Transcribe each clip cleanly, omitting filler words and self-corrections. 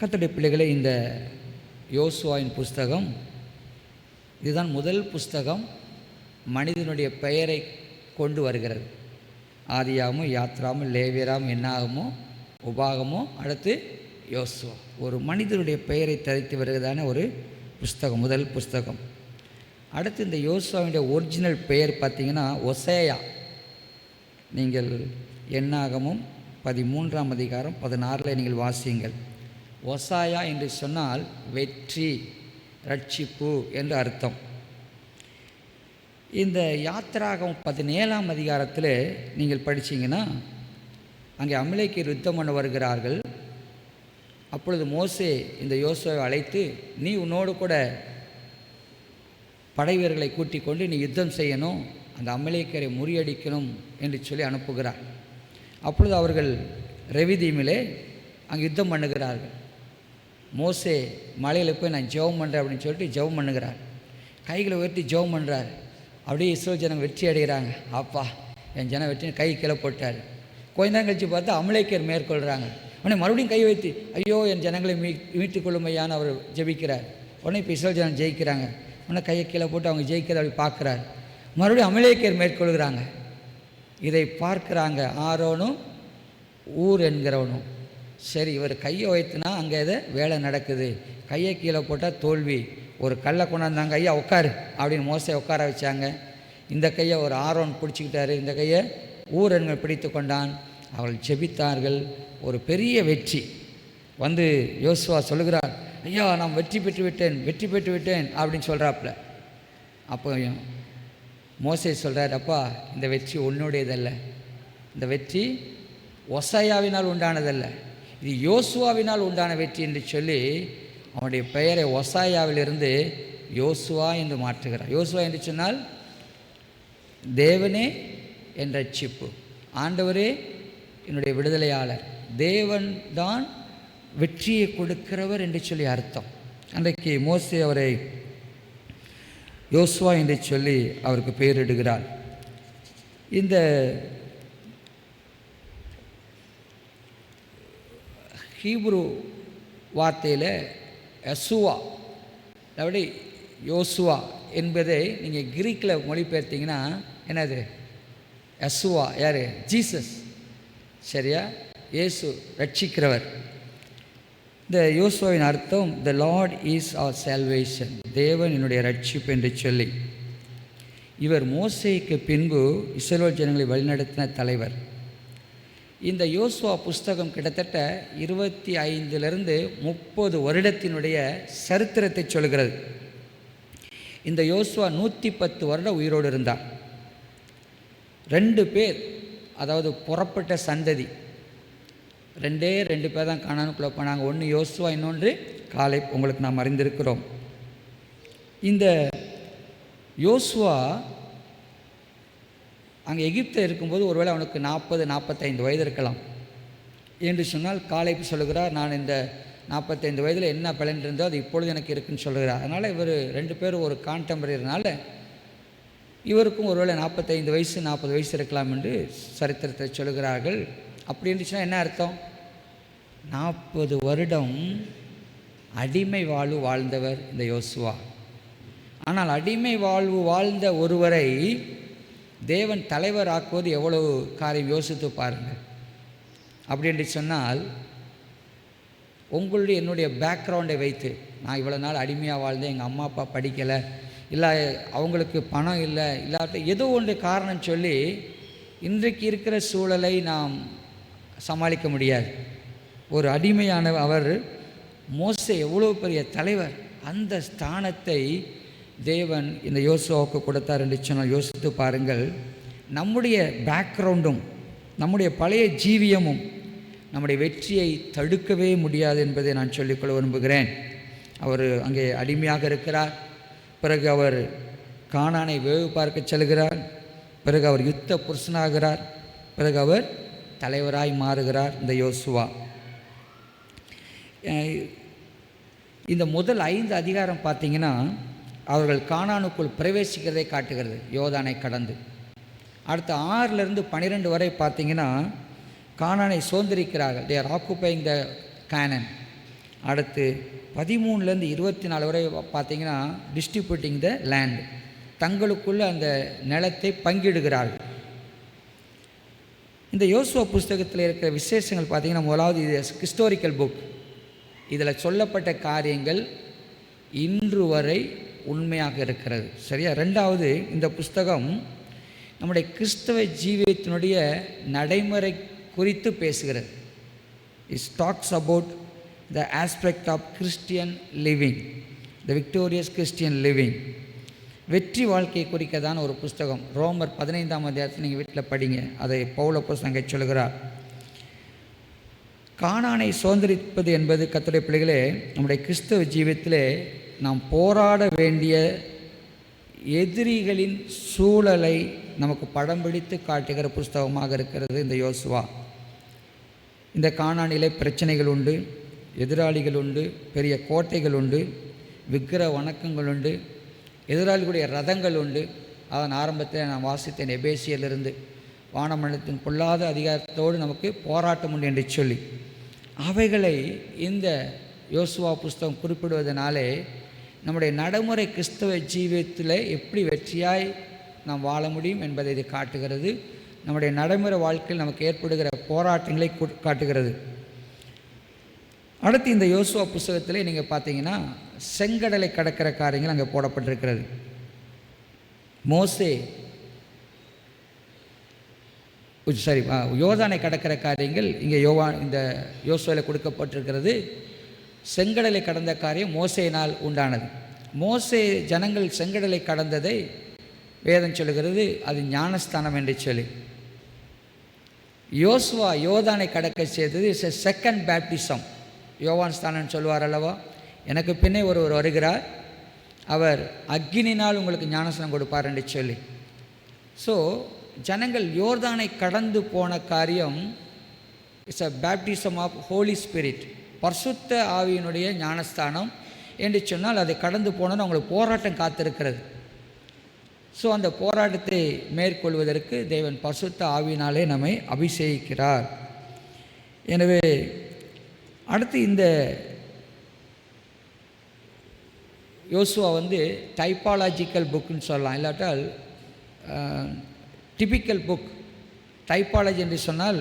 கர்த்தருடைய பிள்ளைகளே, இந்த யோசுவாவின் புஸ்தகம் இதுதான் முதல் புஸ்தகம் மனிதனுடைய பெயரை கொண்டு வருகிறது. ஆதியாகமோ, யாத்ராமோ, லேவியராமோ, என்னாகமோ, உபாகமோ, அடுத்து யோசுவா. ஒரு மனிதனுடைய பெயரை தரித்து வருகிறதான ஒரு புஸ்தகம், முதல் புஸ்தகம். அடுத்து இந்த யோசுவாவுடைய ஒரிஜினல் பெயர் பார்த்திங்கன்னா ஒசேயா. நீங்கள் என்னாகமும் 13ஆம் அதிகாரம் 16 நீங்கள் வாசியுங்கள். ஒசாயா என்று சொன்னால் வெற்றி, ரட்சிப்பு என்று அர்த்தம். இந்த யாத்திராகம் 17ஆம் அதிகாரத்தில் நீங்கள் படித்தீங்கன்னா அங்கே அமலேக்கியர் யுத்தம் பண்ண வருகிறார்கள். அப்பொழுது மோசே இந்த யோசுவாவை அழைத்து, நீ உன்னோடு கூட படை வீரர்களை கூட்டிக் கொண்டு நீ யுத்தம் செய்யணும், அந்த அமலேக்கியரை முறியடிக்கணும் என்று சொல்லி அனுப்புகிறார். அப்பொழுது அவர்கள் ரெவிதீமிலே அங்கே யுத்தம் பண்ணுகிறார்கள். மோசே மலையில் போய் நான் ஜெபம் பண்ணுறேன் அப்படின்னு சொல்லிட்டு ஜெபம் பண்ணுகிறார். கைகளை உயர்த்தி ஜெபம் பண்ணுறார். அப்படியே இஸ்ரவேல் ஜனம் வெற்றி அடைகிறாங்க. அப்பா என் ஜனம் வெற்றி, கை கீழே போட்டார். கொஞ்ச நேரம் கழித்து பார்த்தா அமலேக்கியர் மேற்கொள்கிறாங்க. உடனே மறுபடியும் கை வைத்து, ஐயோ என் ஜனங்களை மீட்டுக் கொள்ளுமையான்னு அவர் ஜெபிக்கிறார். உடனே இப்போ இஸ்ரவேல் ஜனம் ஜெயிக்கிறாங்க. உடனே கையை கீழே போட்டு அவங்க ஜெயிக்கிறத அப்படி பார்க்குறாரு. மறுபடியும் அமலேக்கியர் மேற்கொள்கிறாங்க. இதை பார்க்குறாங்க ஆரோனும் ஊர் என்கிறவனும். சரி, இவர் கையை வைத்துனா அங்கே எதை வேலை நடக்குது, கையை கீழே போட்டால் தோல்வி, ஒரு கல்லை கொண்டாந்தாங்க, ஐயா உட்காரு அப்படின்னு மோசே உட்கார வச்சாங்க. இந்த கையை ஒரு ஆரோன் பிடிச்சிக்கிட்டாரு, இந்த கையை ஊரன்கள் பிடித்து கொண்டான். அவர்கள் ஜெபித்தார்கள். ஒரு பெரிய வெற்றி வந்து யோசுவா சொல்லுகிறார், ஐயா நான் வெற்றி பெற்று விட்டேன் அப்படின்னு சொல்கிறாப்புல. அப்போ மோசே சொல்கிறார், அப்பா இந்த வெற்றி உன்னுடையதல்ல, இந்த வெற்றி ஒசாயாவினால் உண்டானதல்ல, இது யோசுவாவினால் உண்டான வெற்றி என்று சொல்லி அவனுடைய பெயரை ஒசாயாவிலிருந்து யோசுவா என்று மாற்றுகிறார். யோசுவா என்று சொன்னால் தேவனே என் ரட்சிப்பு, ஆண்டவரே என்னுடைய விடுதலையாளர், தேவன் தான் வெற்றியை கொடுக்கிறவர் என்று சொல்லி அர்த்தம். அன்றைக்கு மோசே அவரை யோசுவா என்று சொல்லி அவருக்கு பெயரிடுகிறார். இந்த ஹீப்ரு வார்த்தையில் யசுவா அப்படி யோசுவா என்பதை நீங்கள் கிரீக்கில் மொழிபெயர்த்தீங்கன்னா என்னது? யசுவா யார்? ஜீசஸ். சரியா? இயேசு ரட்சிக்கிறவர். இந்த யோசுவாவின் அர்த்தம் த லார்ட் இஸ் அவர் சால்வேஷன், தேவன் என்னுடைய ரட்சிப்பு என்று சொல்லி. இவர் மோசேக்கு பின்பு இஸ்ரவேல் ஜனங்களை வழிநடத்தின தலைவர். இந்த யோசுவா புஸ்தகம் கிட்டத்தட்ட 25 30 வருடத்தினுடைய சரித்திரத்தை சொல்கிறது. இந்த யோசுவா 110 வருடம் உயிரோடு இருந்தார். 2 பேர், அதாவது புறப்பட்ட சந்ததி, 2 பேர் தான் கானானுக்குள்ளே போனாங்க. ஒன்று யோசுவா, இன்னொன்று காலேப். உங்களுக்கு நாம் அறிந்திருக்கிறோம். இந்த யோசுவா அங்கே எகிப்தில் இருக்கும்போது ஒருவேளை அவனுக்கு 40-45 வயது இருக்கலாம் என்று சொன்னால், காலேப் சொல்லுகிறார், நான் இந்த 45 வயதில் என்ன பலன் இருந்தோ அது இப்பொழுது எனக்கு இருக்குன்னு சொல்லுகிறார். அதனால் இவர் 2 பேரும் ஒரு கான்டெம்பரரினால இவருக்கும் ஒருவேளை 45 வயசு 40 வயசு இருக்கலாம் என்று சரித்திரத்தை சொல்லுகிறார்கள். அப்படி இருந்துச்சுன்னா என்ன அர்த்தம்? 40 வருடம் அடிமை வாழ்வு வாழ்ந்தவர் இந்த யோசுவா. ஆனால் அடிமை வாழ்வு வாழ்ந்த ஒருவரை தேவன் தலைவர் ஆக்குவது எவ்வளவு காரியம் யோசித்து பாருங்கள். அப்படி என்று சொன்னால், உங்களுடைய என்னுடைய பேக்ரவுண்டை வைத்து, நான் இவ்வளோ நாள் அடிமையாக வாழ்ந்தேன், எங்கள் அம்மா அப்பா படிக்கலை, இல்லை அவங்களுக்கு பணம் இல்லை, இல்லாட்ட ஏதோ ஒன்று காரணம் சொல்லி இன்றைக்கு இருக்கிற சூழலை நாம் சமாளிக்க முடியாது. ஒரு அடிமையான அவர் மோசே எவ்வளோ பெரிய தலைவர், அந்த ஸ்தானத்தை தேவன் இந்த யோசுவாவுக்கு கொடுத்தார் என்று சொன்னால் யோசித்து பாருங்கள். நம்முடைய பேக்ரவுண்டும் நம்முடைய பழைய ஜீவியமும் நம்முடைய வெற்றியை தடுக்கவே முடியாது என்பதை நான் சொல்லிக்கொள்ள விரும்புகிறேன். அவர் அங்கே அடிமையாக இருக்கிறார். பிறகு அவர் கானானை வேவு பார்க்க செல்கிறார். பிறகு அவர் யுத்த புருஷனாகிறார். பிறகு அவர் தலைவராய் மாறுகிறார் இந்த யோசுவா. இந்த முதல் 5 அதிகாரம் பார்த்திங்கன்னா அவர்கள் கானானுக்குள் பிரவேசிக்கிறதை காட்டுகிறது, யோர்தானை கடந்து. அடுத்த 6 12 வரை பார்த்திங்கன்னா கானானை சுதந்திரிக்கிறார்கள். தே ஆர் ஆக்குபைங் த கானான். அடுத்து 13லேருந்து 24 வரை பார்த்திங்கன்னா டிஸ்ட்ரிபியூட்டிங் த லேண்ட், தங்களுக்குள்ள அந்த நிலத்தை பங்கிடுகிறார்கள். இந்த யோசுவா புஸ்தகத்தில் இருக்கிற விசேஷங்கள் பார்த்திங்கன்னா, முதலாவது இது ஹிஸ்டாரிக்கல் புக். இதில் சொல்லப்பட்ட காரியங்கள் இன்று வரை உண்மையாக இருக்கிறது, சரியா? ரெண்டாவது, இந்த புஸ்தகம் நம்முடைய கிறிஸ்தவ ஜீவியத்தினுடைய நடைமுறை குறித்து பேசுகிறது. It talks about the aspect of Christian living, the victorious Christian living. வெற்றி வாழ்க்கையை குறிக்கதான ஒரு புஸ்தகம். ரோமர் 15ஆம் அதிகாரத்தில் நீங்கள் வீட்டில் படிங்க. அதை பவுலப்போஸ்தலன் அங்கே சொல்கிறார். கானானை சுதந்திரிப்பது என்பது கர்த்தருடைய பிள்ளைகளே, நம்முடைய கிறிஸ்தவ ஜீவியத்திலே நாம் போராட வேண்டிய எதிரிகளின் சூழலை நமக்கு படம் பிடித்து காட்டுகிற புஸ்தகமாக இருக்கிறது இந்த யோசுவா. இந்த கானானிலே பிரச்சனைகள் உண்டு, எதிராளிகள் உண்டு, பெரிய கோட்டைகள் உண்டு, விக்கிர வணக்கங்கள் உண்டு, எதிராளிகளுடைய ரதங்கள் உண்டு. அதன் ஆரம்பத்தில் நான் வாசித்தேன் எபேசியிலிருந்து, வானமண்டலத்தின் பொல்லாத அதிகாரத்தோடு நமக்கு போராட்டம் உண்டு என்று சொல்லி. அவைகளை இந்த யோசுவா புஸ்தகம் குறிப்பிடுவதனாலே நம்முடைய நடைமுறை கிறிஸ்தவ ஜீவியத்தில் எப்படி வெற்றியாய் நாம் வாழ முடியும் என்பதை இது காட்டுகிறது. நம்முடைய நடைமுறை வாழ்க்கையில் நமக்கு ஏற்படுகிற போராட்டங்களை காட்டுகிறது. அடுத்து இந்த யோசுவா புஸ்தகத்தில் நீங்கள் பார்த்தீங்கன்னா செங்கடலை கடக்கிற காரியங்கள் அங்கே போடப்பட்டிருக்கிறது. மோசே யோர்தானை கடக்கிற காரியங்கள் இங்கே இந்த யோசுவாவில் கொடுக்கப்பட்டிருக்கிறது. செங்கடலை கடந்த காரியம் மோசேயினால் உண்டானது. மோசே ஜனங்கள் செங்கடலை கடந்ததை வேதம் சொல்லுகிறது அது ஞானஸ்தானம் என்று சொல்லி. யோசுவா யோர்தானை கடக்க செய்தது இட்ஸ் எ செகண்ட் பேப்டிசம். யோவான் ஸ்தானம் சொல்வார் அல்லவா, எனக்கு பின்னே ஒருவர் வருகிறார், அவர் அக்கினினால் உங்களுக்கு ஞானஸ்தானம் கொடுப்பார் என்று சொல்லி. ஸோ ஜனங்கள் யோர்தானை கடந்து போன காரியம் it's a baptism of Holy Spirit, பரிசுத்த ஆவியினுடைய ஞானஸ்தானம் என்று சொன்னால் அதை கடந்து போனோன்னு அவங்களுக்கு போராட்டம் காத்திருக்கிறது. ஸோ அந்த போராட்டத்தை மேற்கொள்வதற்கு தேவன் பரிசுத்த ஆவியினாலே நம்மை அபிஷேகிக்கிறார். எனவே அடுத்து இந்த யோசுவா டைப்பாலஜிக்கல் புக்குன்னு சொல்லலாம், இல்லாட்டால் டிபிக்கல் புக். டைப்பாலஜி என்று சொன்னால்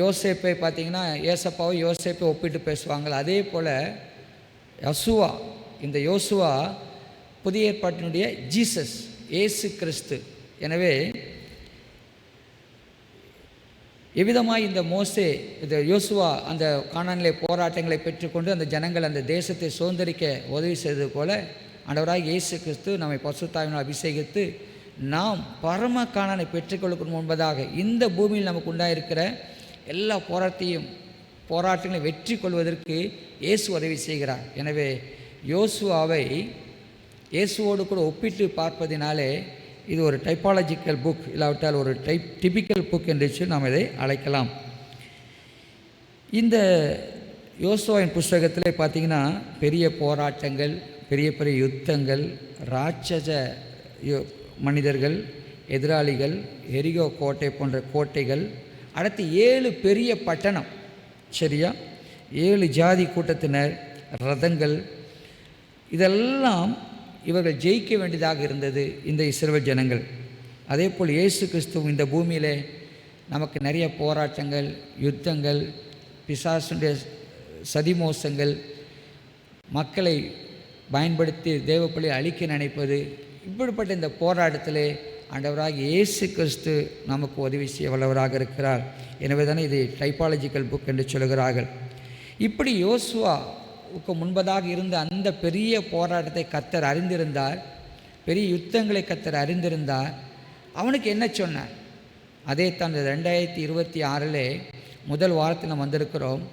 யோசேப்பை பார்த்திங்கன்னா ஏசப்பாவை யோசேப்பை ஒப்பிட்டு பேசுவாங்க. அதே போல் யோசுவா, இந்த யோசுவா புதிய ஏற்பாட்டினுடைய ஜீசஸ், இயேசு கிறிஸ்து. எனவே எவ்விதமாய் இந்த மோசே இந்த யோசுவா அந்த கானானிலே போராட்டங்களை பெற்றுக்கொண்டு அந்த ஜனங்கள் அந்த தேசத்தை சுதந்திரிக்க உதவி செய்தது போல ஆண்டவராக இயேசு கிறிஸ்து நம்மை பரிசுத்தாவினால் அபிஷேகித்து நாம் பரம கானானை பெற்றுக்கொள்ளும் முன்பதாக இந்த பூமியில் நமக்கு உண்டாயிருக்கிற எல்லா போராட்டங்களை வெற்றி கொள்வதற்கு இயேசு உதவி செய்கிறார். எனவே யோசுவாவை இயேசுவோடு கூட ஒப்பிட்டு பார்ப்பதினாலே இது ஒரு டைப்பாலஜிக்கல் புக், இல்லாவிட்டால் ஒரு டிபிக்கல் புக் என்று சொல்லி நாம் இதை அழைக்கலாம். இந்த யோசுவாவின் புஸ்தகத்தில் பார்த்திங்கன்னா பெரிய போராட்டங்கள், பெரிய பெரிய யுத்தங்கள், ராட்சச மனிதர்கள், எதிராளிகள், எரிகோ கோட்டை போன்ற கோட்டைகள், அடுத்து 7 பெரிய பட்டணம், சரியா, 7 ஜாதி கூட்டத்தினர், ரதங்கள், இதெல்லாம் இவர்கள் ஜெயிக்க வேண்டியதாக இருந்தது இந்த இஸ்ரவேல் ஜனங்கள். அதே போல் இயேசு கிறிஸ்துவ இந்த பூமியிலே நமக்கு நிறைய போராட்டங்கள், யுத்தங்கள், பிசாசுடைய சதிமோசங்கள், மக்களை பயன்படுத்தி தேவப்பள்ளி அழிக்க நினைப்பது, இப்படிப்பட்ட இந்த போராட்டத்திலே ஆண்டவராக இயேசு கிறிஸ்து நமக்கு உதவி செய்ய வல்லவராக இருக்கிறார். எனவே தானே இது டைப்பாலஜிக்கல் புக் என்று சொல்கிறார்கள். இப்படி யோசுவாவுக்கு முன்பதாக இருந்த அந்த பெரிய போராட்டத்தை கர்த்தர் அறிந்திருந்தார், பெரிய யுத்தங்களை கர்த்தர் அறிந்திருந்தார். அவனுக்கு என்ன சொன்னார்? அதே தான் 2026 முதல் வாரத்தில் நாம் வந்திருக்கிறோம்.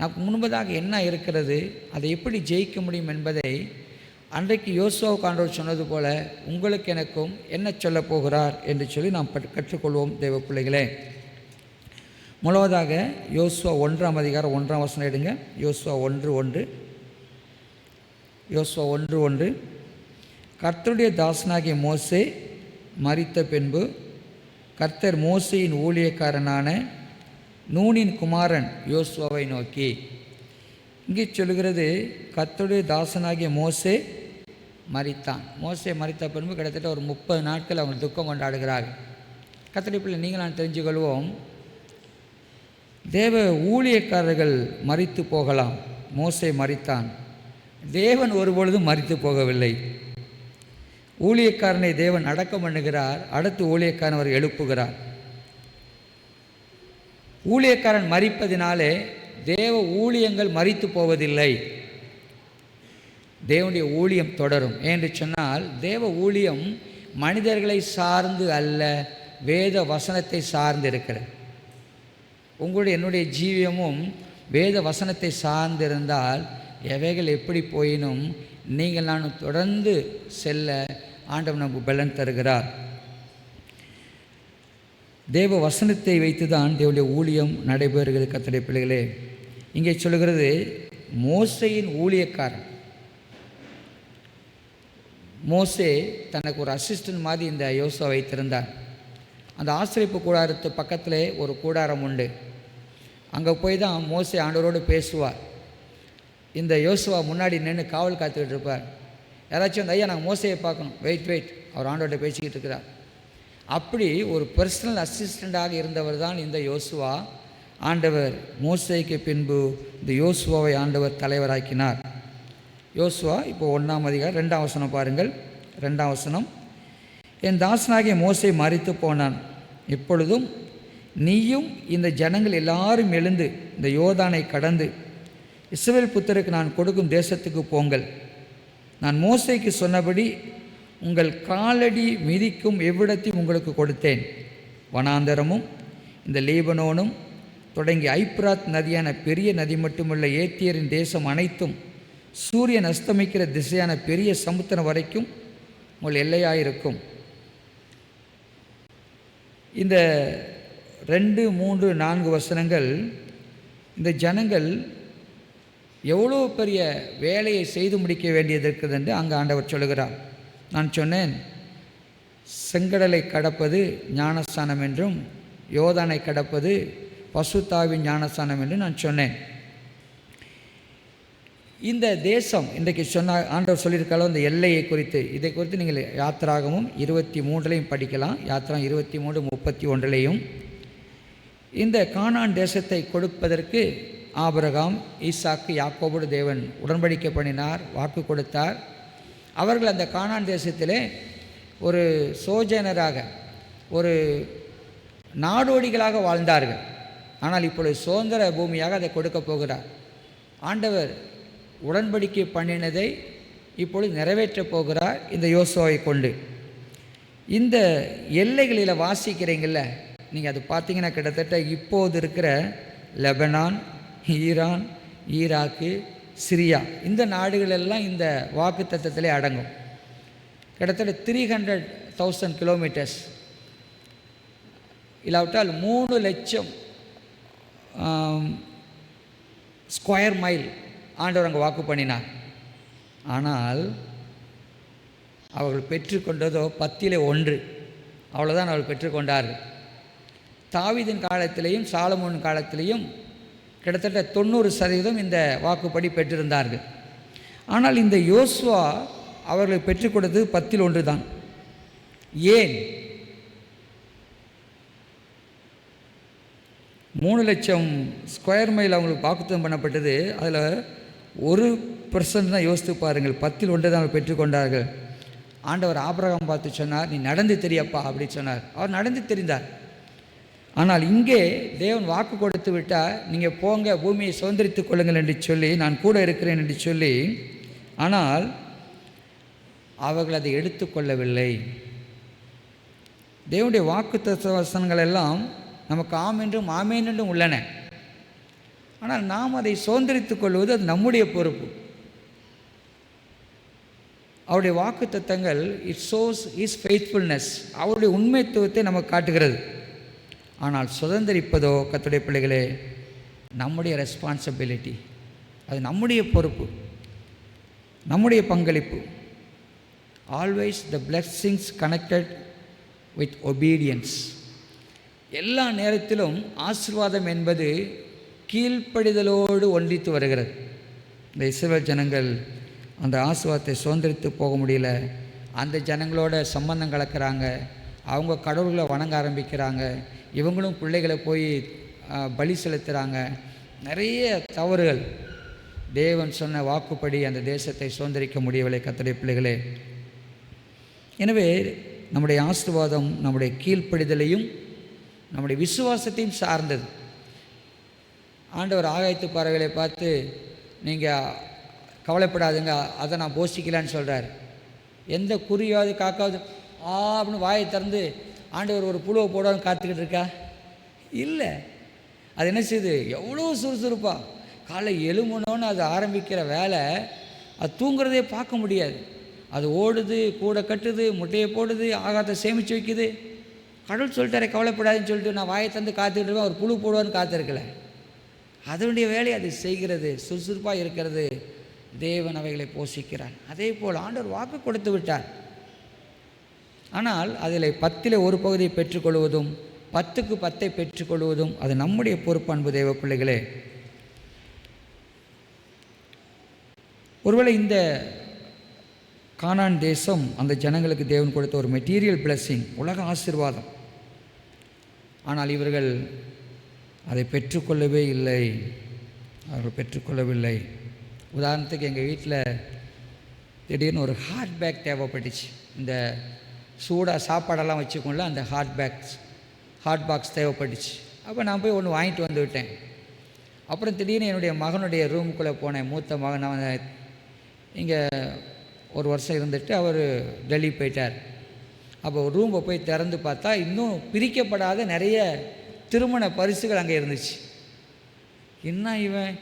நமக்கு முன்பதாக என்ன இருக்கிறது, அதை எப்படி ஜெயிக்க முடியும் என்பதை அன்றைக்கு யோசுவாவுக்கு ஆண்டவர் சொன்னது போல உங்களுக்கு எனக்கும் என்ன சொல்ல போகிறார் என்று சொல்லி நாம் கற்றுக்கொள்வோம் தேவ பிள்ளைகளே. முதலாவதாக யோசுவா 1ஆம் அதிகாரம் 1ஆம் வசனம் எடுங்க. யோசுவா 1:1. யோசுவா 1:1. கர்த்தருடைய தாசனாகிய மோசே மரித்த பின்பு கர்த்தர் மோசேயின் ஊழியக்காரனான நூனின் குமாரன் யோசுவாவை நோக்கி. இங்கே சொல்லுகிறது, கர்த்தருடைய தாசனாகிய மோசே மரித்தான். மோசே மரித்த பின்பு கிட்டத்தட்ட ஒரு 30 நாட்கள் அவங்க துக்கம் கொண்டாடுகிறார்கள். கர்த்தருடைய பிள்ளை, நீங்கள் நான் தெரிஞ்சுக்கொள்வோம், தேவ ஊழியக்காரர்கள் மரித்து போகலாம். மோசே மரித்தான், தேவன் ஒருபொழுதும் மரித்து போகவில்லை. ஊழியக்காரனை தேவன் அடக்கம் பண்ணுகிறார், அடுத்து ஊழியக்காரன் அவர் எழுப்புகிறார். ஊழியக்காரன் மரிப்பதினாலே தேவ ஊழியங்கள் மரித்து போவதில்லை, தேவனுடைய ஊழியம் தொடரும். என்று சொன்னால் தேவ ஊழியம் மனிதர்களை சார்ந்து அல்ல, வேத வசனத்தை சார்ந்து இருக்கிறது. உங்களுடைய என்னுடைய ஜீவியமும் வேத வசனத்தை சார்ந்திருந்தால் எவைகள் எப்படி போயினும் நீங்கள் நான் தொடர்ந்து செல்ல ஆண்டவர் நமக்கு பலன் தருகிறார். தேவ வசனத்தை வைத்து தான் தேவனுடைய ஊழியம் நடைபெறுகிறது. கர்த்தருடைய பிள்ளைகளே, இங்கே சொல்லுகிறது, மோசேயின் ஊழியக்காரன் மோசே தனக்கு ஒரு அசிஸ்டன்ட் மாதிரி இந்த யோசுவா வைத்திருந்தார். அந்த ஆசிரியப்பு கூடாரத்து பக்கத்தில் ஒரு கூடாரம் உண்டு. அங்கே போய் தான் மோசே ஆண்டவரோடு பேசுவார். இந்த யோசுவா முன்னாடி நின்று காவல் காத்துக்கிட்டு இருப்பார். யாராச்சும் வந்து, ஐயா நாங்கள் மோசையை பார்க்கணும், வெயிட் அவர் ஆண்டவர்கிட்ட பேசிக்கிட்டு இருக்கிறார். அப்படி ஒரு பர்சனல் அசிஸ்டண்ட்டாக இருந்தவர் தான் இந்த யோசுவா. ஆண்டவர் மோசேக்கு பின்பு இந்த யோசுவாவை ஆண்டவர் தலைவராக்கினார். யோசுவா இப்போ 1ஆம் அதிகாரம் 2ஆம் வசனம் பாருங்கள். 2ஆம் வசனம், என் தாசனாகிய மோசே மரித்து போனான், இப்பொழுதும் நீயும் இந்த ஜனங்கள் எல்லாரும் எழுந்து இந்த யோர்தானை கடந்து இஸ்ரவேல் புத்தருக்கு நான் கொடுக்கும் தேசத்துக்கு போங்கள். நான் மோசேக்கு சொன்னபடி உங்கள் காலடி மிதிக்கும் எவ்விடத்தையும் உங்களுக்கு கொடுத்தேன். வனாந்தரமும் இந்த லீபனோனும் தொடங்கி ஐப்ராத் நதியான பெரிய நதி மட்டுமல்ல, ஏத்தியரின் தேசம் அனைத்தும் சூரியன் அஸ்தமிக்கிற திசையான பெரிய சமுத்திரம் வரைக்கும் உங்கள் எல்லையாயிருக்கும். இந்த 2, 3, 4 வசனங்கள் இந்த ஜனங்கள் எவ்வளோ பெரிய வேலையை செய்து முடிக்க வேண்டியது இருக்குது என்று அங்கே ஆண்டவர் சொல்லுகிறார். நான் சொன்னேன், செங்கடலை கடப்பது ஞானஸ்தானம் என்றும் யோர்தானை கடப்பது பசுத்தாவின் ஞானஸ்தானம் என்றும் நான் சொன்னேன். இந்த தேசம் இன்றைக்கு சொன்ன ஆண்டவர் சொல்லியிருக்காளோ இந்த எல்லையை குறித்து, இதை குறித்து நீங்கள் யாத்திராகமும் 23 படிக்கலாம். யாத்திராகம் 23, 31 இந்த கானான் தேசத்தை கொடுப்பதற்கு ஆபிரகாம், ஈசாக்கு, யாக்கோபோடு தேவன் உடன்படிக்கை பண்ணினார், வாக்கு கொடுத்தார். அவர்கள் அந்த கானான் தேசத்திலே ஒரு சோஜனராக, ஒரு நாடோடிகளாக வாழ்ந்தார்கள். ஆனால் இப்பொழுது சுதந்திர பூமியாக அதை கொடுக்க போகிறார். ஆண்டவர் உடன்படிக்கை பண்ணினதை இப்பொழுது நிறைவேற்றப் போகிறார் இந்த யோசுவாவை கொண்டு. இந்த எல்லைகளில் வாசிக்கிறீங்கள, நீங்கள் அது பார்த்தீங்கன்னா கிட்டத்தட்ட இப்போது இருக்கிற லெபனான், ஈரான், ஈராக்கு, சிரியா, இந்த நாடுகளெல்லாம் இந்த வாக்கு தத்தத்திலே அடங்கும். கிட்டத்தட்ட 300,000 கிலோமீட்டர்ஸ், இல்லாவிட்டால் 3 லட்சம் ஸ்கொயர் மைல் ஆண்டவர் அங்கே வாக்கு பண்ணினார். ஆனால் அவர்கள் பெற்றுக்கொண்டதோ 10ல் 1, அவ்வளோதான் அவர்கள் பெற்றுக்கொண்டார்கள். தாவீதின் காலத்திலேயும் சாலமோன் காலத்திலேயும் கிட்டத்தட்ட 90% இந்த வாக்குப்படி பெற்றிருந்தார்கள். ஆனால் இந்த யோசுவா அவர்கள் பெற்றுக் கொடுத்தது 10ல் 1 தான். ஏன்? 3 லட்சம் ஸ்கொயர் மைல் அவங்களுக்கு வாக்குத்தம் பண்ணப்பட்டது. அதில் 1% தான். யோசித்து பாருங்கள், 10ல் 1 தான் அவர் பெற்றுக்கொண்டார்கள். ஆண்டவர் ஆபிரகாம் பார்த்து சொன்னார், நீ நடந்து தெரியப்பா அப்படி சொன்னார். அவர் நடந்து தெரிந்தார். ஆனால் இங்கே தேவன் வாக்கு கொடுத்து விட்டால், நீங்கள் போங்க பூமியை சுதந்திரித்துக் கொள்ளுங்கள் என்று சொல்லி, நான் கூட இருக்கிறேன் என்று சொல்லி. ஆனால் அவர்கள் அதை எடுத்துக்கொள்ளவில்லை. தேவனுடைய வாக்கு வசனங்கள் எல்லாம் நமக்கு ஆம் என்றும் ஆமேன் என்றும் உள்ளன. ஆனால் நாம் அதை சுதந்திரித்துக் கொள்வது அது நம்முடைய பொறுப்பு. அவருடைய வாக்கு தத்தங்கள் இட் ஷோஸ் இஸ் ஃபெய்த்ஃபுல்னஸ், அவருடைய உண்மைத்துவத்தை நமக்கு காட்டுகிறது. ஆனால் சுதந்திரிப்பதோ கர்த்தருடைய பிள்ளைகளே நம்முடைய ரெஸ்பான்சிபிலிட்டி, அது நம்முடைய பொறுப்பு, நம்முடைய பங்களிப்பு. Always the blessings connected with obedience. எல்லா நேரத்திலும் ஆசீர்வாதம் என்பது கீழ்ப்படிதலோடு ஒன்றித்து வருகிறது. இந்த இஸ்ரவேல் ஜனங்கள் அந்த ஆசீர்வாதத்தை சுதந்திரித்து போக முடியல. அந்த ஜனங்களோட சம்பந்தம் கலக்கிறாங்க, அவங்க கடவுள்களை வணங்க ஆரம்பிக்கிறாங்க, இவங்களும் பிள்ளைகளை போய் பலி செலுத்துகிறாங்க. நிறைய தவறுகள். தேவன் சொன்ன வாக்குப்படி அந்த தேசத்தை சுதந்திரிக்க முடியவில்லை கர்த்தருடைய பிள்ளைகளே. எனவே நம்முடைய ஆசீர்வாதம் நம்முடைய கீழ்ப்படிதலையும் நம்முடைய விசுவாசத்தையும் சார்ந்தது. ஆண்டவர் ஆகாயத்து பறவைகளை பார்த்து நீங்கள் கவலைப்படாதுங்க, அதை நான் போஷிக்கலான்னு சொல்கிறார். எந்த குறியாவது காக்காவது அப்படின்னு வாயை திறந்து ஆண்டவர் ஒரு புழுவை போடான்னு காத்துக்கிட்டு இருக்கா? இல்லை. அது என்ன செய்யுது? எவ்வளோ சுறுசுறுப்பா காலை எழுமணுன்னு அது ஆரம்பிக்கிற வேலை, அது தூங்குறதே பார்க்க முடியாது. அது ஓடுது, கூடை கட்டுது, முட்டையை போடுது, ஆகாரத்தை சேமித்து வைக்குது. கடவுள் சொல்லிட்டாரே கவலைப்படாதுன்னு சொல்லிட்டு நான் வாயை தந்து காத்துக்கிட்டு இருக்கேன், ஒரு புழு போடுவான்னு காத்திருக்கல. அதனுடைய வேலையை அது செய்கிறது, சுறுசுறுப்பாக இருக்கிறது. தேவன் அவைகளை போஷிக்கிறார். அதே போல் ஆண்டவர் வாக்கு கொடுத்து விட்டார். ஆனால் அதில் 10ல் ஒரு பகுதியை பெற்றுக்கொள்வதும் 10க்கு 10 பெற்றுக்கொள்வதும் அது நம்முடைய பொறுப்பன்பு தேவ பிள்ளைகளே. ஒருவேளை இந்த கானான் தேசம் அந்த ஜனங்களுக்கு தேவன் கொடுத்த ஒரு மெட்டீரியல் பிளெஸ்ஸிங், உலக ஆசீர்வாதம். ஆனால் இவர்கள் அதை பெற்றுக்கொள்ளவே இல்லை. அவர்கள் பெற்றுக்கொள்ளவில்லை. உதாரணத்துக்கு எங்கள் வீட்டில் திடீர்னு ஒரு ஹாட் பேக் தேவைப்பட்டுச்சு. இந்த சூடாக சாப்பாடெல்லாம் வச்சுக்கோங்கள, அந்த ஹாட் பாக்ஸ் தேவைப்பட்டுச்சு. அப்போ நான் போய் ஒன்று வாங்கிட்டு வந்து விட்டேன். அப்புறம் திடீர்னு என்னுடைய மகனுடைய ரூமுக்குள்ளே போனேன். மூத்த மகன் அவன் இங்கே ஒரு வருஷம் இருந்துட்டு அவர் டெல்லி போயிட்டார். அப்போ ரூமை போய் திறந்து பார்த்தா இன்னும் பிரிக்கப்படாத நிறைய திருமண பரிசுகள் அங்கே இருந்துச்சு. என்ன இவன்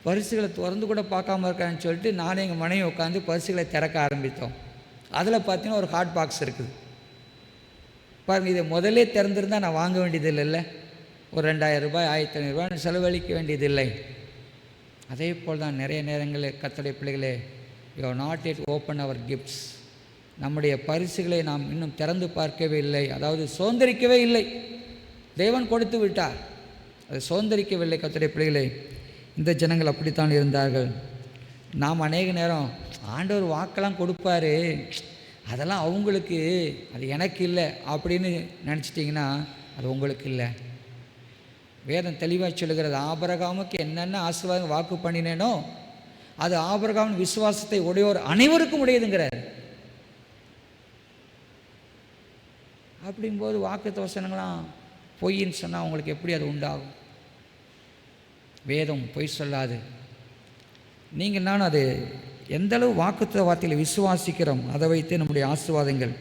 பரிசுகளை திறந்து கூட பார்க்காம இருக்கான்னு சொல்லிட்டு நானும் எங்கள் மனைவி உட்காந்து பரிசுகளை திறக்க ஆரம்பித்தோம். அதில் பார்த்தீங்கன்னா ஒரு ஹாட் பாக்ஸ் இருக்குது பாருங்கள். இதை முதலே திறந்துருந்தால் நான் வாங்க வேண்டியது இல்லைல்ல, ஒரு 2000 ரூபாய் 1500 ரூபாய் செலவழிக்க வேண்டியதில்லை. அதே போல் தான் நிறைய நேரங்களில் கர்த்தருடைய பிள்ளைகளே, you have not yet open our gifts. நம்முடைய பரிசுகளை நாம் இன்னும் திறந்து பார்க்கவே இல்லை, அதாவது சுதந்திரிக்கவே இல்லை. தேவன் கொடுத்து விட்டார், அதை சுதந்திரிக்கவில்லை கர்த்தருடைய பிள்ளைகளே. இந்த ஜனங்கள் அப்படித்தான் இருந்தார்கள். நாம் அநேக நேரம் ஆண்டவர் வாக்கெல்லாம் கொடுப்பாரு, அதெல்லாம் அவங்களுக்கு, அது எனக்கு இல்லை அப்படின்னு நினச்சிட்டிங்கன்னா அது உங்களுக்கு இல்லை. வேதம் தெளிவாக சொல்லுகிறது, ஆபிரகாமுக்கு என்னென்ன ஆசீர்வாதம் வாக்கு பண்ணினேனோ அது ஆபிரகாமின் விசுவாசத்தை உடையோர் அனைவருக்கும் உடையதுங்கிறார். அப்படிங்கும்போது வாக்குத்த வசனங்களாம் பொய்ன்னு சொன்னால் உங்களுக்கு எப்படி அது உண்டாகும்? வேதம் பொய் சொல்லாது. நீங்கள் நான் அது எந்தளவு வாக்குத்த வார்த்தைகளை விசுவாசிக்கிறோம், அதை வைத்து நம்முடைய ஆசீர்வாதங்கள்.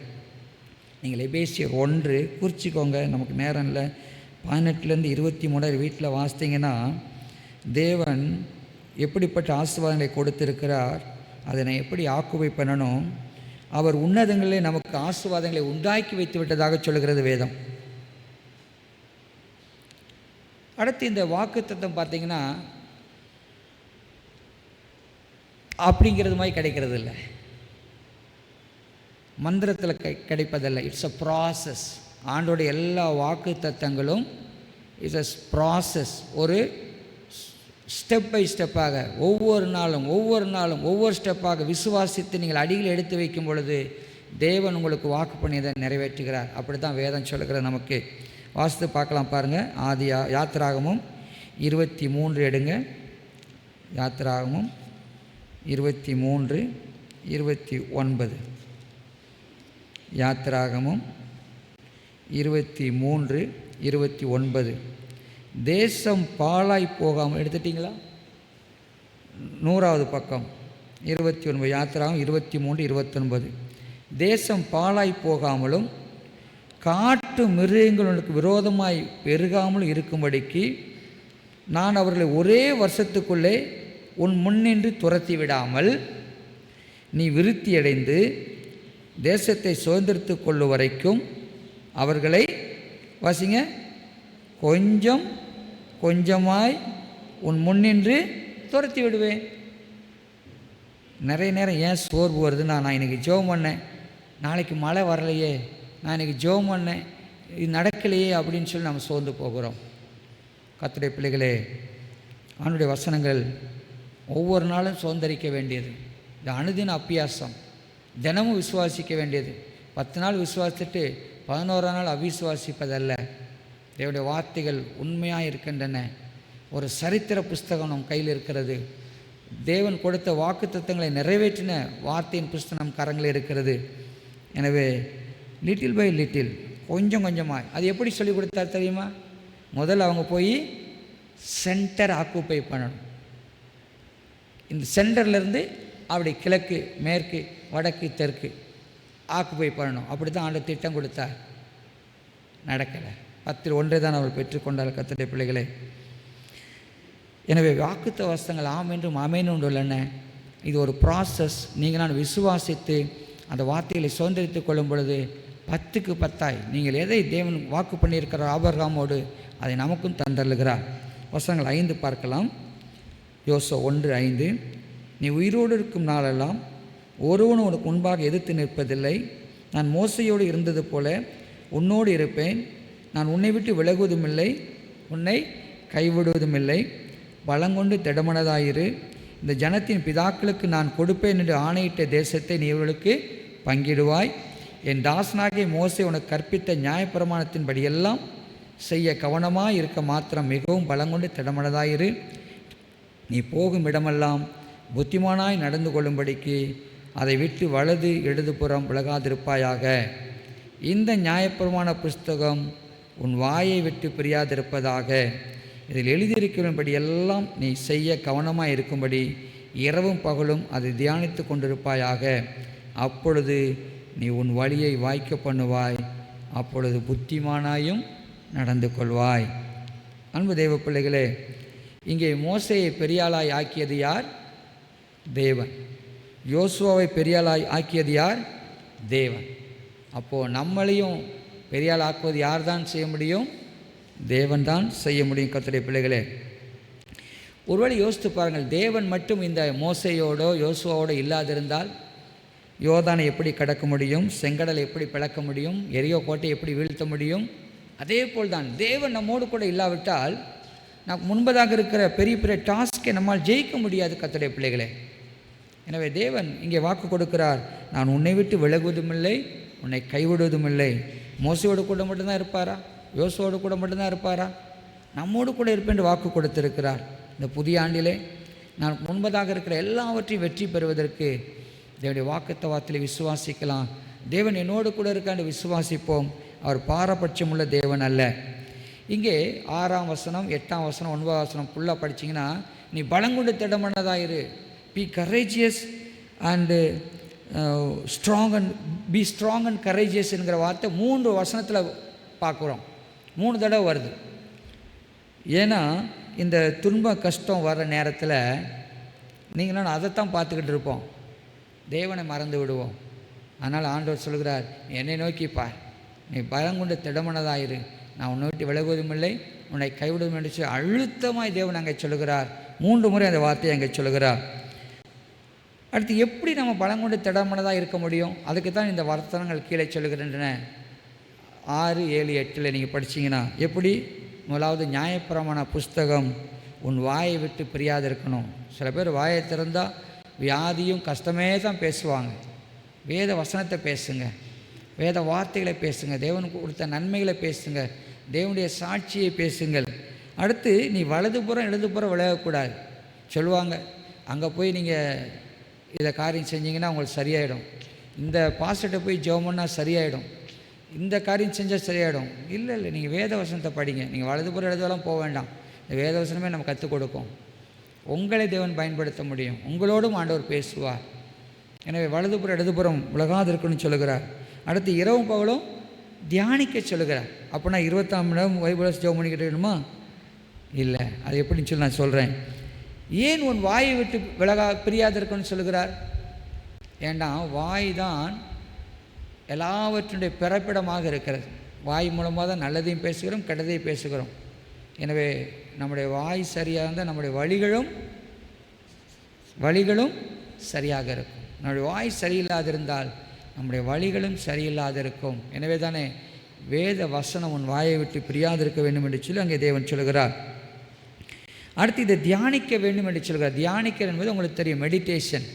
நீங்கள் எபேசியர் 1 குறிச்சிக்கோங்க, நமக்கு நேரம் இல்லை. 18லேருந்து 23 வீட்டில் வாசித்தீங்கன்னா தேவன் எப்படிப்பட்ட ஆசீர்வாதங்களை கொடுத்திருக்கிறார், அதனை எப்படி ஆக்குபை பண்ணணும். அவர் உன்னதங்களே நமக்கு ஆசீர்வாதங்களை உண்டாக்கி வைத்து விட்டதாக சொல்கிறது வேதம். அடுத்து இந்த வாக்குத்தத்தம் பார்த்தீங்கன்னா அப்படிங்கிறது மாதிரி கிடைக்கிறது இல்லை, மந்திரத்தில் கிடைப்பதில்லை. It's a process. ஆண்டோடைய எல்லா வாக்கு தத்தங்களும் இட்ஸ் அ ப்ராசஸ். ஒரு ஸ்டெப் பை ஸ்டெப்பாக ஒவ்வொரு நாளும் ஒவ்வொரு ஸ்டெப்பாக விசுவாசித்து நீங்கள் அடியில் எடுத்து வைக்கும் பொழுது தேவன் உங்களுக்கு வாக்கு பண்ணியதை நிறைவேற்றுகிறார். அப்படி தான் வேதம் சொல்லுகிறது. நமக்கு வாசித்து பார்க்கலாம் பாருங்கள். யாத்திராகமும் 23 எடுங்க. யாத்திராகமும் 23, 29. யாத்திராகமும் 23, 29. தேசம் பாழாய் போகாமல், எடுத்துட்டிங்களா? 100வது பக்கம் 29. யாத்திராகம் 23, 29. தேசம் பாழாய் போகாமலும் காட்டு மிருகங்களுக்கு விரோதமாய் பெருகாமலும் இருக்கும்படிக்கு நான் அவர்களை ஒரே வருஷத்துக்குள்ளே உன் முன்னின்று துரத்தி விடாமல் நீ விருத்தியடைந்து தேசத்தை சுதந்திரித்து கொள்ளும் வரைக்கும் அவர்களை வாசிங்க கொஞ்சம் கொஞ்சமாய் உன் முன்னின்று துரத்தி விடுவேன். நிறைய நேரம் ஏன் சோர்வு வருதுன்னா, நான் இன்றைக்கி ஜெபம் பண்ணேன், நாளைக்கு மழை வரலையே, நான் இன்றைக்கி ஜெபம் பண்ணேன், இது நடக்கலையே அப்படின்னு சொல்லி நம்ம சோர்ந்து போகிறோம். கர்த்தருடைய பிள்ளைகளே, ஆண்டவருடைய வசனங்கள் ஒவ்வொரு நாளும் சுதந்திரிக்க வேண்டியது. இந்த அனுதின அப்பியாசம், தினமும் விசுவாசிக்க வேண்டியது. 10 நாள் விசுவாசித்துட்டு 11ஆம் நாள் அவிசுவாசிப்பதல்ல. தேவனுடைய வார்த்தைகள் உண்மையாக இருக்கின்றன. ஒரு சரித்திர புஸ்தகம் நம் கையில் இருக்கிறது. தேவன் கொடுத்த வாக்குத்தத்தங்களை நிறைவேற்றின வார்த்தையின் புஸ்தகம் நம் கரங்களில் இருக்கிறது. எனவே லிட்டில் பை லிட்டில், கொஞ்சம் கொஞ்சமாக. அது எப்படி சொல்லிக் கொடுத்தார் தெரியுமா? முதல்ல அவங்க போய் சென்டர் ஆக்குப்பை பண்ணணும். இந்த சென்டர்லேருந்து அப்படி கிழக்கு, மேற்கு, வடக்கு, தெற்கு ஆக்குப்பை பண்ணணும். அப்படி தான் ஆண்டு திட்டம் கொடுத்தார். நடக்கலை. 10 ஒன்றை தான் அவர் பெற்றுக்கொண்டார் கர்த்தருடைய பிள்ளைகளே. எனவே வாக்குத்த வசனங்கள் ஆம் என்றும் ஆமேன் உள்ளன. இது ஒரு ப்ராசஸ். நீங்கள் நான் விசுவாசித்து அந்த வார்த்தைகளை சுதந்திரித்துக் கொள்ளும் பொழுது 10க்கு 10 நீங்கள் எதை தேவன் வாக்கு பண்ணியிருக்கிறார் ஆபிரகாமோடு, அதை நமக்கும் தந்தருளுகிறார். வசனங்கள் 5 பார்க்கலாம். யோசுவா 1:5. நீ உயிரோடு இருக்கும் நாளெல்லாம் ஒருவனும் உனக்கு முன்பாக எதிர்த்து நிற்பதில்லை. நான் மோசையோடு இருந்தது போல உன்னோடு இருப்பேன். நான் உன்னை விட்டு விலகுவதும் இல்லை, உன்னை கைவிடுவதும் இல்லை. பலங்கொண்டு திடமனதாயிரு. இந்த ஜனத்தின் பிதாக்களுக்கு நான் கொடுப்பேன் என்று ஆணையிட்ட தேசத்தை நீ இவர்களுக்கு பங்கிடுவாய். என் தாசனாகிய மோசே உனக்கு கற்பித்த நியாயப்பிரமாணத்தின்படியெல்லாம் செய்ய கவனமாக இருக்க மாத்திரம் மிகவும் பலங்கொண்டு திடமனதாயிரு. நீ போகும் இடமெல்லாம் புத்திமானாய் நடந்து கொள்ளும்படிக்கு அதை விட்டு வலது இடதுபுறம் விலகாதிருப்பாயாக. இந்த நியாயப்பிரமாண புஸ்தகம் உன் வாயை விட்டு பிரியாதிருப்பதாக. இதில் எழுதியிருக்கிறபடி எல்லாம் நீ செய்ய கவனமாக இருக்கும்படி இரவும் பகலும் அதை தியானித்து கொண்டிருப்பாயாக. அப்பொழுது நீ உன் வழியை வாய்க்க பண்ணுவாய். அப்பொழுது புத்திமானாயும் நடந்து கொள்வாய். அன்பு தேவ பிள்ளைகளே, இங்கே மோசேயை பெரியாளாய் ஆக்கியது யார்? தேவன். யோசுவாவை பெரியாளாய் ஆக்கியது யார்? தேவன். அப்போது நம்மளையும் பெரியாள் ஆக்குவது யார் தான் செய்ய முடியும்? தேவன் தான் செய்ய முடியும். கர்த்தருடைய பிள்ளைகளே, ஒருவேளை யோசித்து பாருங்கள், தேவன் மட்டும் இந்த மோசையோடோ யோசுவாவோடு இல்லாதிருந்தால் யோர்தானை எப்படி கடக்க முடியும்? செங்கடலை எப்படி பிளக்க முடியும்? எரியோ கோட்டையை எப்படி வீழ்த்த முடியும்? அதே போல் தான் தேவன் நம்மோடு கூட இல்லாவிட்டால் நமக்கு முன்பதாக இருக்கிற பெரிய பெரிய டாஸ்கை நம்மால் ஜெயிக்க முடியாது. கர்த்தருடைய பிள்ளைகளே, எனவே தேவன் இங்கே வாக்கு கொடுக்கிறார், நான் உன்னை விட்டு விலகுவதும் இல்லை, உன்னை கைவிடுவதும் இல்லை. மோசையோடு கூட மட்டும்தான் இருப்பாரா? யோசுவோடு கூட மட்டும்தான் இருப்பாரா? நம்மோடு கூட இருப்பேன் என்று வாக்கு கொடுத்திருக்கிறார். இந்த புதிய ஆண்டிலே நான் முன்பதாக இருக்கிற எல்லாவற்றையும் வெற்றி பெறுவதற்கு தேவனுடைய வாக்குத்தத்தத்தில் விசுவாசிக்கலாம். தேவன் என்னோடு கூட இருக்கான்னு விசுவாசிப்போம். அவர் பாரபட்சமுள்ள தேவன் அல்ல. இங்கே 6ஆம் வசனம், 8ஆம் வசனம், 9ஆம் வசனம் ஃபுல்லாக படிச்சிங்கன்னா, நீ பலங்கொண்டு திடமனதாயிரு, be courageous and strong and be strong and courageous என்கிற வார்த்தை 3 வசனத்தில் பார்க்குறோம். 3 தடவை வருது. ஏன்னா இந்த துன்ப கஷ்டம் வர்ற நேரத்தில் நீங்களும் அதைத்தான் பார்த்துக்கிட்டு இருப்போம், தேவனை மறந்து விடுவோம். அதனால் ஆண்டவர் சொல்கிறார், என்னை நோக்கிப்பார், நீ பயங்கொண்டு திடமனதாயிரு, நான் உன்னை விட்டு விலகுவதும் இல்லை, உன்னை கைவிடுவதும் என்று சொல்லி அழுத்தமாய் தேவன் அங்கே சொல்லுகிறார். 3 முறை அந்த வார்த்தையை அங்கே சொல்லுகிறார். அடுத்து எப்படி நம்ம பலங்கொண்டு திடமனதாக இருக்க முடியும்? அதுக்கு தான் இந்த வர்த்தனங்கள் கீழே சொல்லுகின்றன. 6, 7, 8 நீங்கள் படிச்சிங்கன்னா எப்படி? முதலாவது நியாயப்பிரமாண புஸ்தகம் உன் வாயை விட்டு பிரியாது இருக்கணும். சில பேர் வாயை திறந்தால் வியாதியும் கஷ்டமே தான் பேசுவாங்க. வேத வசனத்தை பேசுங்க, வேத வார்த்தைகளை பேசுங்க, தேவனுக்கு கொடுத்த நன்மைகளை பேசுங்க, தேவனுடைய சாட்சியை பேசுங்கள். அடுத்து நீ வலதுபுறம் இடதுபுறம் விலகக்கூடாது சொல்லுவாங்க. அங்கே போய் நீங்கள் இதை காரியம் செஞ்சிங்கன்னா உங்களுக்கு சரியாயிடும், இந்த பாஸ்டர்கிட்ட போய் ஜெபம் பண்ணால் சரியாயிடும், இந்த காரியம் செஞ்சால் சரியாயிடும். இல்லை இல்லை, நீங்கள் வேத வசனத்தை படிங்க. நீங்கள் வலதுபுறம் இடதுவெல்லாம் போக வேண்டாம். இந்த வேத வசனமே நம்ம கற்றுக் கொடுக்கும். உங்களை தேவன் பயன்படுத்த முடியும், உங்களோடும் ஆண்டவர் பேசுவார். எனவே வலதுபுறம் இடதுபுறம் உலகாது இருக்குன்னு சொல்லுகிறார். அடுத்து இரவும் பகலும் தியானிக்க சொல்லுகிறார். அப்படின்னா 20 மணி நேரம் பைபிள் ஜெபம் பண்ணிக்கிட்டு இருக்கணுமா? இல்லை. அது எப்படின்னு சொல்லி நான் சொல்கிறேன். ஏன் உன் வாயை விட்டு பிரியாது இருக்குன்னு சொல்லுகிறார்? ஏன்னா வாய் தான் எல்லாவற்றுடைய பிறப்பிடமாக இருக்கிறது. வாய் மூலமாக தான் நல்லதையும் பேசுகிறோம், கெட்டதையும் பேசுகிறோம். எனவே நம்முடைய வாய் சரியாக இருந்தால் நம்முடைய வழிகளும் சரியாக இருக்கும். நம்முடைய வாய் சரியில்லாதிருந்தால் நம்முடைய வழிகளும் சரியில்லாதிருக்கும். எனவே தானே வேத வசனம் உன் வாயை விட்டு பிரியாது இருக்க வேண்டும் என்று சொல்லி அங்கே தேவன் சொல்கிறார். அடுத்து இதை தியானிக்க வேண்டும் என்று சொல்கிறார். தியானிக்க என்பது உங்களுக்கு தெரியும், மெடிடேஷன்.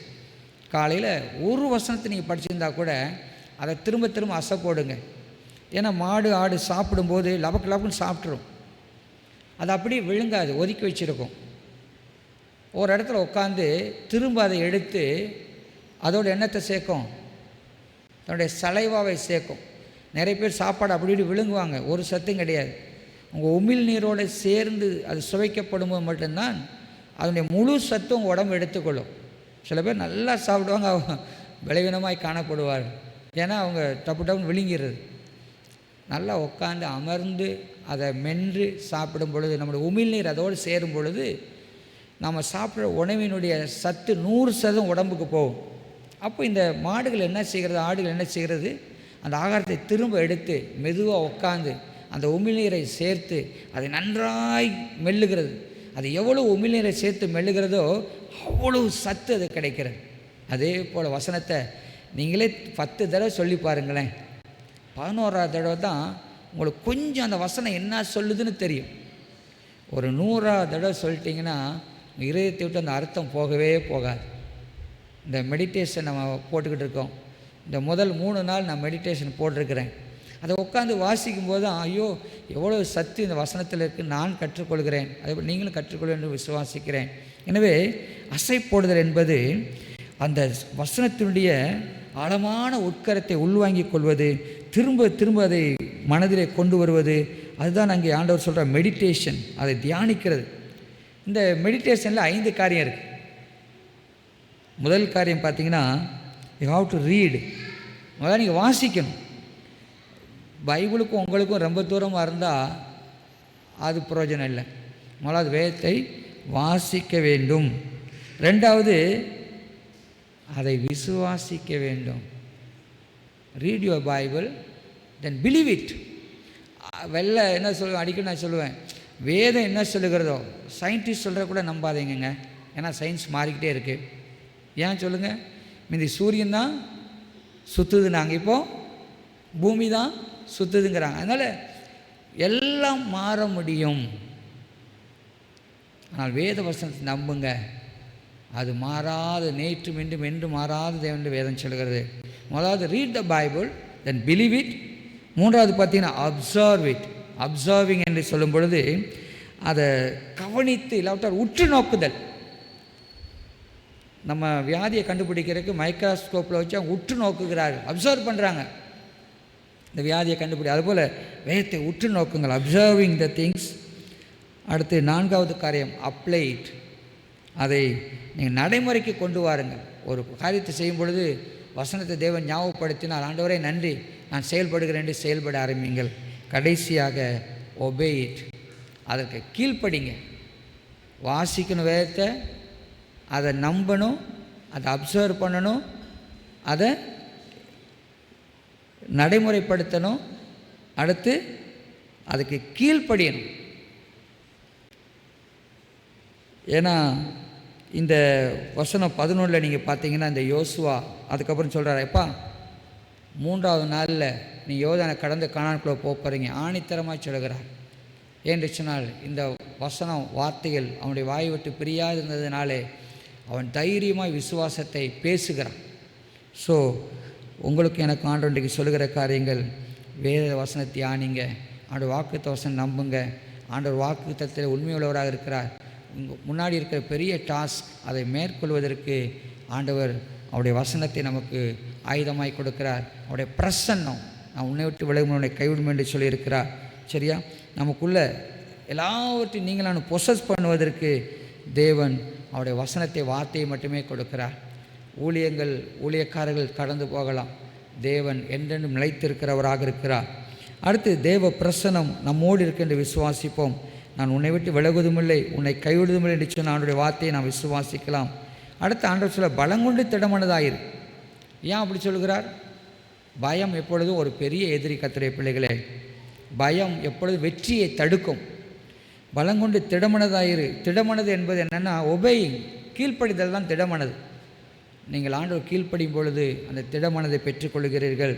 காலையில் ஒரு வசனத்தை நீங்கள் படிச்சிருந்தா கூட அதை திரும்ப திரும்ப அசை போடுங்க. ஏன்னா மாடு ஆடு சாப்பிடும்போது லபக்கு லபக்குன்னு சாப்பிட்ரும், அது அப்படியே விழுங்காது, ஒதுக்கி வச்சுருக்கும். ஒரு இடத்துல உட்காந்து திரும்ப அதை எடுத்து அதோட எண்ணத்தை சேர்க்கும், தன்னுடைய சலைவாவை சேர்க்கும். நிறைய பேர் சாப்பாடு அப்படி இப்படி விழுங்குவாங்க, ஒரு சத்தும் கிடையாது. உங்கள் உமிழ் நீரோடு சேர்ந்து அது சுவைக்கப்படும் போது மட்டும்தான் அதனுடைய முழு சத்தும் உங்கள் உடம்பு எடுத்துக்கொள்ளும். சில பேர் நல்லா சாப்பிடுவாங்க, அவங்க விளைவினமாய் காணப்படுவார்கள். ஏன்னா அவங்க டப்பு டப்புன்னு விழுங்கிறது. நல்லா உட்காந்து அமர்ந்து அதை மென்று சாப்பிடும் பொழுது நம்முடைய உமிழ்நீர் அதோடு சேரும் பொழுது நம்ம சாப்பிட்ற உணவினுடைய சத்து 100% உடம்புக்கு போகும். அப்போ இந்த மாடுகள் என்ன செய்கிறது, ஆடுகள் என்ன செய்கிறது, அந்த ஆகாரத்தை திரும்ப எடுத்து மெதுவாக உட்காந்து அந்த உமிழ்நீரை சேர்த்து அதை நன்றாய் மெல்லுகிறது. அது எவ்வளோ உமிழ்நீரை சேர்த்து மெல்லுகிறதோ அவ்வளவு சத்து அது கிடைக்கிறது. அதே போல் வசனத்தை நீங்களே 10 தடவை சொல்லி பாருங்களேன். 11ஆவது தடவை தான் உங்களுக்கு கொஞ்சம் அந்த வசனம் என்ன சொல்லுதுன்னு தெரியும். ஒரு 100ஆவது தடவை சொல்லிட்டிங்கன்னா இதயத்தை விட்டு அந்த அர்த்தம் போகவே போகாது. இந்த மெடிடேஷன் நம்ம போட்டுக்கிட்டு இருக்கோம். இந்த முதல் 3 நாள் நான் மெடிடேஷன் போட்டிருக்கிறேன். அதை உட்காந்து வாசிக்கும்போது தான் ஐயோ எவ்வளோ சத்து இந்த வசனத்தில் இருக்குது, நான் கற்றுக்கொள்கிறேன், அதேபோல் நீங்களும் கற்றுக்கொள்வேன் என்று விசுவாசிக்கிறேன். எனவே அசை போடுதல் என்பது அந்த வசனத்தினுடைய ஆழமான உட்கரத்தை உள்வாங்கிக் கொள்வது, திரும்ப திரும்ப அதை மனதிலே கொண்டு வருவது. அதுதான் அங்கே ஆண்டவர் சொல்கிற மெடிடேஷன், அதை தியானிக்கிறது. இந்த மெடிடேஷனில் 5 காரியம் இருக்குது. முதல் காரியம் பார்த்தீங்கன்னா, யூ ஹாவ் டு ரீடு. முதல்ல நீங்கள் வாசிக்கணும். பைபிளுக்கும் உங்களுக்கும் ரொம்ப தூரமாக இருந்தால் அது பிரயோஜனம் இல்லை. முதலாவது வேதத்தை வாசிக்க வேண்டும். 2வது அதை விசுவாசிக்க வேண்டும். Read your Bible then believe it. என்ன சொல்லுவேன், அடிக்கடி நான் சொல்லுவேன், வேதம் என்ன சொல்லுகிறதோ சயின்டிஸ்ட் சொல்கிற கூட நம்பாதீங்க. ஏன்னா சயின்ஸ் மாறிக்கிட்டே இருக்குது. ஏன் சொல்லுங்கள், மீதி சூரியன் தான் சுற்றுது, நாங்கள் இப்போது பூமி தான் சுற்றுதுங்கிறாங்க. அதனால் எல்லாம் மாற முடியும். ஆனால் வேத வசனத்தை நம்புங்க, அது மாறாத, நேற்று மீண்டும் என்று மாறாத தேவன் வேதம் சொல்கிறது. முதலாவது read the Bible then believe it. 3வது பார்த்தீங்கன்னா அப்சர்வ் இட். அப்சர்விங் என்று சொல்லும் பொழுது அதை கவனித்து இல்லாவிட்டால் உற்று நோக்குதல். நம்ம வியாதியை கண்டுபிடிக்கிறதுக்கு மைக்ரோஸ்கோப்பில் வச்சு அவங்க உற்று நோக்குகிறார்கள், அப்சர்வ் பண்ணுறாங்க இந்த வியாதியை கண்டுபிடி. அதுபோல் வேதத்தை உற்று நோக்குங்கள், அப்சர்விங் த திங்ஸ். அடுத்து 4வது காரியம் அப்ளை இட். அதை நீங்கள் நடைமுறைக்கு கொண்டு வாருங்கள். ஒரு காரியத்தை செய்யும் பொழுது வசனத்தை தேவன் ஞாபகப்படுத்தினால், ஆண்டவரே நன்றி, நான் செயல்படுகிறேன் என்று செயல்பட ஆரம்பிங்கள். கடைசியாக ஒபே இட். அதற்கு கீழ்ப்படிங்க. வாசிக்கணும் வேதத்தை, அதை நம்பணும், அதை அப்சர்வ் பண்ணணும், அதை நடைமுறைப்படுத்தணும். அடுத்து அதுக்கு கீழ்ப்படியணும். ஏன்னா இந்த வசனம் 11 நீங்கள் பார்த்தீங்கன்னா, இந்த யோசுவா அதுக்கப்புறம் சொல்கிறார், எப்பா 3வது நாளில் நீ யோர்தானை கடந்து கானானுக்குள்ளே போகிறீங்க ஆணித்தரமாக சொல்கிறார். ஏன்னு சொன்னால் இந்த வசனம் வார்த்தைகள் அவனுடைய வாய் விட்டு பிரியாது இருந்ததுனாலே அவன் தைரியமாக விசுவாசத்தை பேசுகிறான். ஸோ உங்களுக்கு எனக்கு ஆண்டவனுக்கு சொல்லுகிற காரியங்கள், வேத வசனத்தை தியானிங்க, ஆண்டவர் வாக்குத்த வசனம் நம்புங்க. ஆண்டவர் வாக்குத்தத்தில் உண்மையுள்ளவராக இருக்கிறார். உங்கள் முன்னாடி இருக்கிற பெரிய டாஸ்க், அதை மேற்கொள்வதற்கு ஆண்டவர் அவருடைய வசனத்தை நமக்கு ஆயுதமாய் கொடுக்கிறார். அவருடைய பிரசன்னம், நான் உன்னை விட்டு விலகும் உன்னை கைவிடும் என்று சொல்லியிருக்கிறார். சரியா? நமக்குள்ள எல்லாவற்றையும் நீங்கள் நான் பொசஸ் பண்ணுவதற்கு தேவன் அவருடைய வசனத்தை, வார்த்தையை மட்டுமே கொடுக்கிறார். ஊழியக்காரர்கள் கடந்து போகலாம், தேவன் என்றென்றும் நிலைத்திருக்கிறவராக இருக்கிறார். அடுத்து தேவ பிரசனம் நம்மோடு இருக்கின்ற விசுவாசிப்போம். நான் உன்னை விட்டு விலகுவதுமில்லை, உன்னை கைவிடுவதுமில்லை என்று சொன்ன ஆண்டவருடைய வார்த்தையை நாம் விசுவாசிக்கலாம். அடுத்து ஆண்டவர் சொல்ல பலங்கொண்டு திடமனதாயிரு. ஏன் அப்படி சொல்கிறார்? பயம் எப்பொழுதும் ஒரு பெரிய எதிரி. கர்த்தருடைய பிள்ளைகளே, பயம் எப்பொழுது வெற்றியை தடுக்கும். பலங்கொண்டு திடமனதாயிரு. திடமனது என்பது என்னென்னா ஒபேயிங், கீழ்ப்படிதல் தான் திடமனது. நீங்கள் ஆண்டவர் கீழ்ப்படியும் பொழுது அந்த திடமனதை பெற்றுக்கொள்கிறீர்கள்.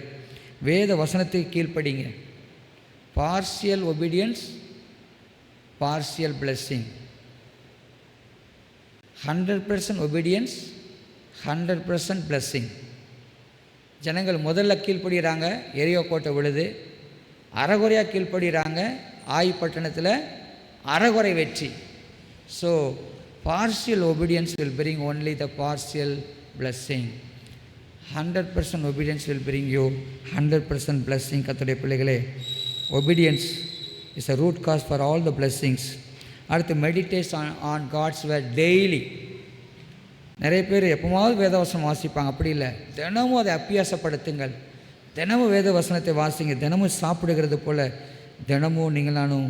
வேத வசனத்துக்கு கீழ்ப்படிங்க. Partial obedience, partial blessing. 100% obedience, 100% blessing. ஜனங்கள் முதல்ல கீழ்ப்படுகிறாங்க, எரியோ கோட்டை விழுது. அறகுறையாக கீழ்ப்படுகிறாங்க, ஆய் பட்டணத்தில் அறகுறை வெற்றி. So partial obedience will bring only the partial blessing. 100% obedience will bring you 100% blessing. கர்த்தருடைய பிள்ளைகளே, obedience is a root cause for all the blessings. அடுத்து meditate on God's word daily. நிறைய பேர் எப்போவாவது வேதவசனம் வாசிப்பாங்க, அப்படி இல்லை. தினமும் அதை அபியாசப்படுத்துங்கள். தினமும் வேத வசனத்தை வாசிங்க. தினமும் சாப்பிடுகிறது போல் தினமும் நீங்கள் நானும்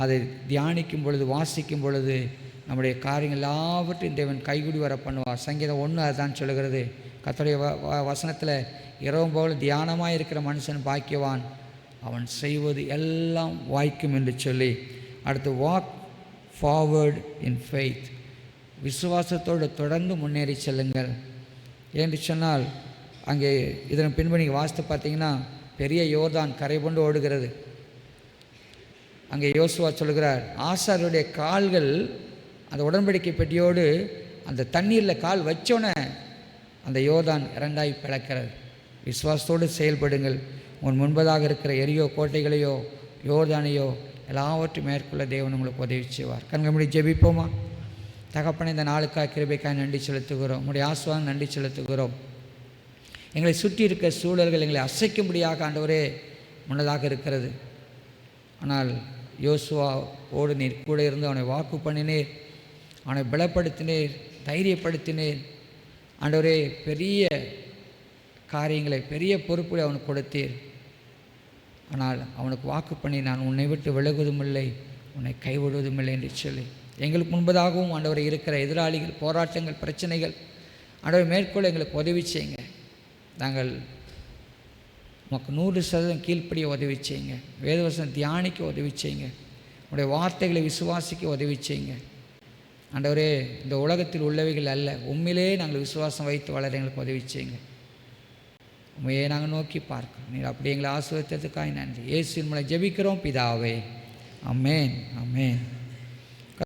அதை தியானிக்கும் பொழுது, வாசிக்கும் பொழுது நம்முடைய காரியங்கள் எல்லாவற்றையும் தேவன் கைகூடி வர பண்ணுவார். சங்கீதம் 1 அதுதான் சொல்லுகிறது. கர்த்தருடைய வசனத்தில் இரவும் போல் தியானமாக இருக்கிற மனுஷன் பாக்கியவான், அவன் செய்வது எல்லாம் வாய்க்கும் என்று சொல்லி. அடுத்து வாக் ஃபார்வர்ட் இன் ஃபெய்த். விசுவாசத்தோடு தொடர்ந்து முன்னேறி செல்லுங்கள். ஏன்னு சொன்னால் அங்கே இதன் பின்பு நீங்கள் வாசித்து பார்த்தீங்கன்னா பெரிய யோர்தான் கரை கொண்டு ஓடுகிறது. அங்கே யோசுவா சொல்கிறார், ஆசாரியருடைய கால்கள் அந்த உடன்படிக்கை பெட்டியோடு அந்த தண்ணீரில் கால் வச்சோன்னே அந்த யோர்தான் இரண்டாய் பிளக்கிறது. விசுவாசத்தோடு செயல்படுங்கள். உன் முன்பதாக இருக்கிற எரியோ கோட்டைகளையோ யோர்தானையோ எல்லாவற்றையும் மேற்கொள்ள தேவன் உங்களுக்கு உதவி செய்வார். கண்கள் மூடி ஜெபிப்போமா? தகப்பனை, இந்த நாளுக்காக கிருபைக்காக நன்றி செலுத்துகிறோம். உங்களுடைய ஆசீர்வாதம் நன்றி செலுத்துகிறோம். எங்களை சுற்றி இருக்க சூழல்கள் எங்களை அசைக்கும்படியாக ஆண்டவரே முன்னதாக இருக்கிறது. ஆனால் யோசுவாவோடு நீர் கூட இருந்து அவனை வாக்கு பண்ணினீர், அவனை பலப்படுத்தினீர், தைரியப்படுத்தினீர். ஆண்டவரே, பெரிய காரியங்களை, பெரிய பொறுப்புகளை அவனுக்கு கொடுத்தீர். ஆனால் அவனுக்கு வாக்கு பண்ணி, நான் உன்னை விட்டு விலகுவதும் இல்லை, உன்னை கைவிடுவதும் இல்லை என்று சொல்லி எங்களுக்கு முன்பதாகவும் ஆண்டவரை இருக்கிற எதிராளிகள், போராட்டங்கள், பிரச்சனைகள் ஆண்டவரை மேற்கொள்ள எங்களுக்கு உதவி செய்யுங்க. நாங்கள் உமக்கு 100% கீழ்ப்படிய உதவி செய்யுங்க. வேதவசனம் தியானிக்க உதவி செய்யுங்க. உடைய வார்த்தைகளை விசுவாசிக்க உதவி செய்யுங்க. ஆண்டவரே, இந்த உலகத்தில் உள்ளவைகள் அல்ல, உண்மையிலே நாங்கள் விசுவாசம் வைத்து வளர எங்களுக்கு உதவி செய்யுங்க. உண்மையே நாங்கள் நோக்கி பார்க்கிறோம். நீங்கள் அப்படி எங்களை ஆசீர்வதித்ததுக்காக நன்றி. இயேசுவின் மூலம் ஜெபிக்கிறோம் பிதாவே. ஆமென், ஆமென்.